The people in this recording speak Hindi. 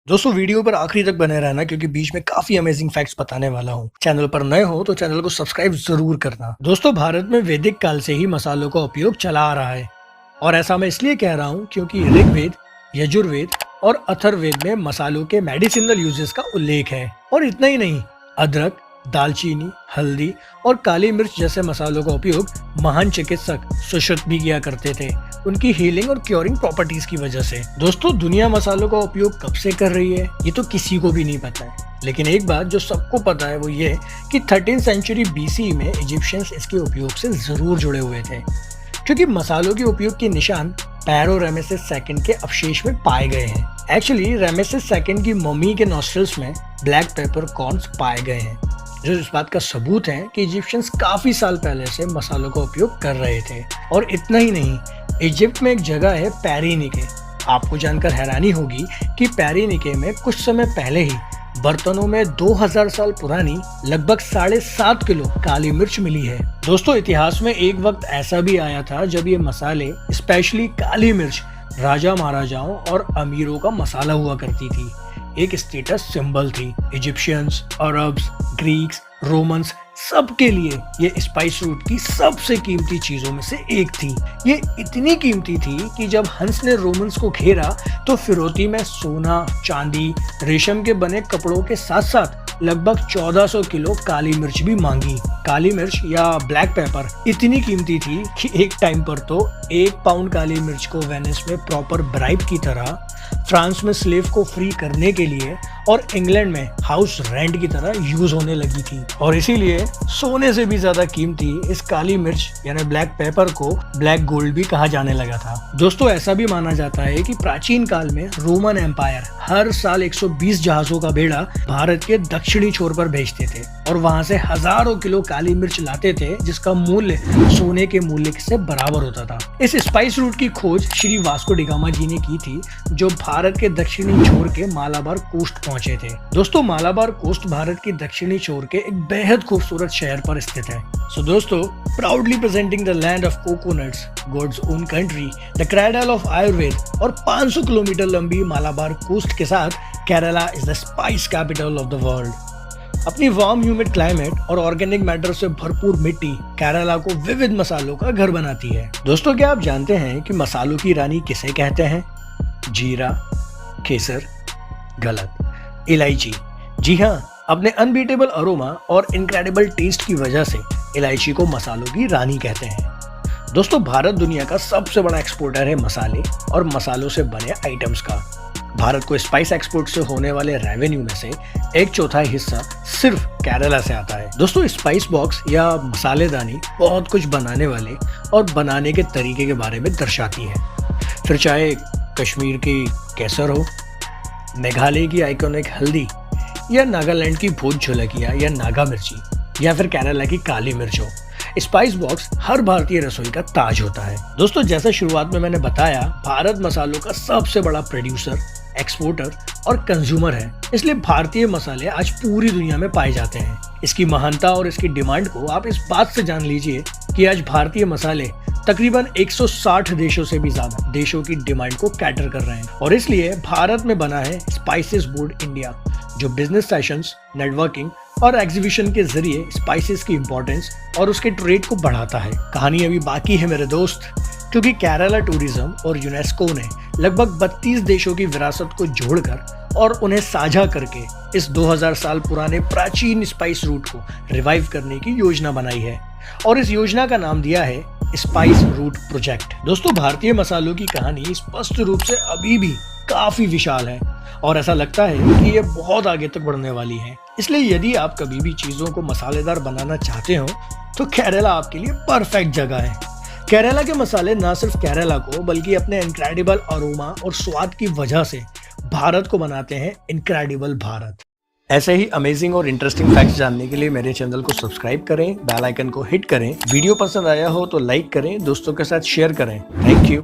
दोस्तों वीडियो पर आखिरी तक बने रहना क्योंकि बीच में काफी अमेजिंग फैक्ट्स बताने वाला हूँ। चैनल पर नए हो तो चैनल को सब्सक्राइब जरूर करना। दोस्तों भारत में वैदिक काल से ही मसालों का उपयोग चला आ रहा है और ऐसा मैं इसलिए कह रहा हूँ क्योंकि ऋग्वेद, यजुर्वेद और अथर्ववेद में मसालों के मेडिसिनल यूजेस का उल्लेख है। और इतना ही नहीं, अदरक, दालचीनी, हल्दी और काली मिर्च जैसे मसालों का उपयोग महान चिकित्सक सुश्रुत भी किया करते थे, उनकी हीलिंग और क्योरिंग प्रॉपर्टीज की वजह से। दोस्तों दुनिया मसालों का उपयोग कब से कर रही है ये तो किसी को भी नहीं पता है, लेकिन एक बात जो सबको पता है वो ये कि 13th सेंचुरी BC में इजिप्शियंस इसके उपयोग से जरूर जुड़े हुए थे, क्योंकि मसालों के उपयोग के निशान पैरो रामेसेस सेकंड के अवशेष में पाए गए हैं। एक्चुअली रामेसेस सेकंड की मम्मी के नॉस्ट्रल्स में ब्लैक पेपर कॉर्न्स पाए गए हैं, जो इस बात का सबूत है कि इजिप्शियंस काफी साल पहले से मसालों का उपयोग कर रहे थे। और इतना ही नहीं, इजिप्ट में एक जगह है पेरिनिके। आपको जानकर हैरानी होगी कि पेरिनिके में कुछ समय पहले ही बर्तनों में 2000 साल पुरानी लगभग 7.5 किलो काली मिर्च मिली है। दोस्तों इतिहास में एक वक्त ऐसा भी आया था जब ये मसाले, स्पेशली काली मिर्च, राजा महाराजाओं और अमीरों का मसाला हुआ करती थी, एक स्टेटस सिंबल थी। इजिप्शियंस, अरब्स, ग्रीक्स, रोमन्स सबके लिए ये स्पाइस रूट की सबसे कीमती चीजों में से एक थी। ये इतनी कीमती थी कि जब हंस ने रोमन्स को घेरा तो फिरौती में सोना, चांदी, रेशम के बने कपड़ों के साथ साथ लगभग 1400 किलो काली मिर्च भी मांगी। काली मिर्च या ब्लैक पेपर इतनी कीमती थी कि एक टाइम पर तो 1 पाउंड काली मिर्च को वेनिस में प्रॉपर ब्राइब की तरह, फ्रांस में स्लेव को फ्री करने के लिए और इंग्लैंड में हाउस रेंट की तरह यूज होने लगी थी। और इसीलिए सोने से भी ज्यादा कीमती इस काली मिर्च यानी ब्लैक पेपर को ब्लैक गोल्ड भी कहा जाने लगा था। दोस्तों ऐसा भी माना जाता है कि प्राचीन काल में रोमन एम्पायर हर साल 120 जहाजों का बेड़ा भारत के दक्षिणी छोर पर भेजते थे और वहां से हजारों किलो काली मिर्च लाते थे, जिसका मूल्य सोने के मूल्य से बराबर होता था। इस स्पाइस रूट की खोज श्री वास्को डी गामा जी ने की थी, जो भारत के दक्षिणी छोर के मालाबार कोस्ट पहुंचे थे। दोस्तों मालाबार कोस्ट भारत की दक्षिणी छोर के एक बेहद खूबसूरत शहर पर स्थित है। सो दोस्तों, proudly presenting the land of coconuts, God's own country, the cradle of Ayurveda और 500 किलोमीटर लंबी मालाबार कोस्ट के साथ Kerala is the spice capital of the world. अपनी वार्म ह्यूमिड क्लाइमेट और ऑर्गेनिक मैटर से भरपूर मिट्टी केरला को विविध मसालों का घर बनाती है। दोस्तों क्या आप जानते हैं कि मसालों की रानी किसे कहते हैं? जीरा, केसर? गलत, इलायची। जी हाँ, अपने अनबीटेबल अरोमा और इनक्रेडिबल टेस्ट की वजह से इलायची को मसालों की रानी कहते हैं। दोस्तों भारत दुनिया का सबसे बड़ा एक्सपोर्टर है मसाले और मसालों से बने आइटम्स का। भारत को स्पाइस एक्सपोर्ट से होने वाले रेवेन्यू में से 1/4 हिस्सा सिर्फ केरला से आता है। दोस्तों स्पाइस बॉक्स या मसालेदानी बहुत कुछ बनाने वाले और बनाने के तरीके के बारे में दर्शाती है। फिर चाहे कश्मीर की केसर हो, मेघालय की आइकॉनिक हल्दी, या नागालैंड की भूत झुलकिया या नागा मिर्ची, या फिर केरला की काली मिर्च हो, स्पाइस बॉक्स हर भारतीय रसोई का ताज होता है। दोस्तों जैसा शुरुआत में मैंने बताया, भारत मसालों का सबसे बड़ा प्रोड्यूसर, एक्सपोर्टर और कंज्यूमर है, इसलिए भारतीय मसाले आज पूरी दुनिया में पाए जाते हैं। इसकी महानता और इसकी डिमांड को आप इस बात से जान लीजिए कि आज भारतीय मसाले तकरीबन 160 देशों से भी ज्यादा देशों की डिमांड को कैटर कर रहे हैं। और इसलिए भारत में बना है स्पाइसेस बोर्ड इंडिया, जो बिजनेस सेशंस, नेटवर्किंग और एग्जीबिशन के जरिए स्पाइसेस की इंपॉर्टेंस और उसके ट्रेड को बढ़ाता है। कहानी अभी बाकी है मेरे दोस्त, क्योंकि केरला टूरिज्म और यूनेस्को ने लगभग 32 देशों की विरासत को जोड़कर और उन्हें साझा करके इस 2000 साल पुराने प्राचीन स्पाइस रूट को रिवाइव करने की योजना बनाई है और इस योजना का नाम दिया है स्पाइस रूट प्रोजेक्ट। दोस्तों भारतीय मसालों की कहानी स्पष्ट रूप से अभी भी काफी विशाल है और ऐसा लगता है कि ये बहुत आगे तक बढ़ने वाली है। इसलिए यदि आप कभी भी चीजों को मसालेदार बनाना चाहते हो तो केरला आपके लिए परफेक्ट जगह है। केरला के मसाले न सिर्फ केरला को बल्कि अपने इनक्रेडिबल अरोमा और स्वाद की वजह से भारत को बनाते हैं इनक्रेडिबल भारत। ऐसे ही अमेजिंग और इंटरेस्टिंग फैक्ट्स जानने के लिए मेरे चैनल को सब्सक्राइब करें, बेल आइकन को हिट करें, वीडियो पसंद आया हो तो लाइक करें, दोस्तों के साथ शेयर करें। Thank you.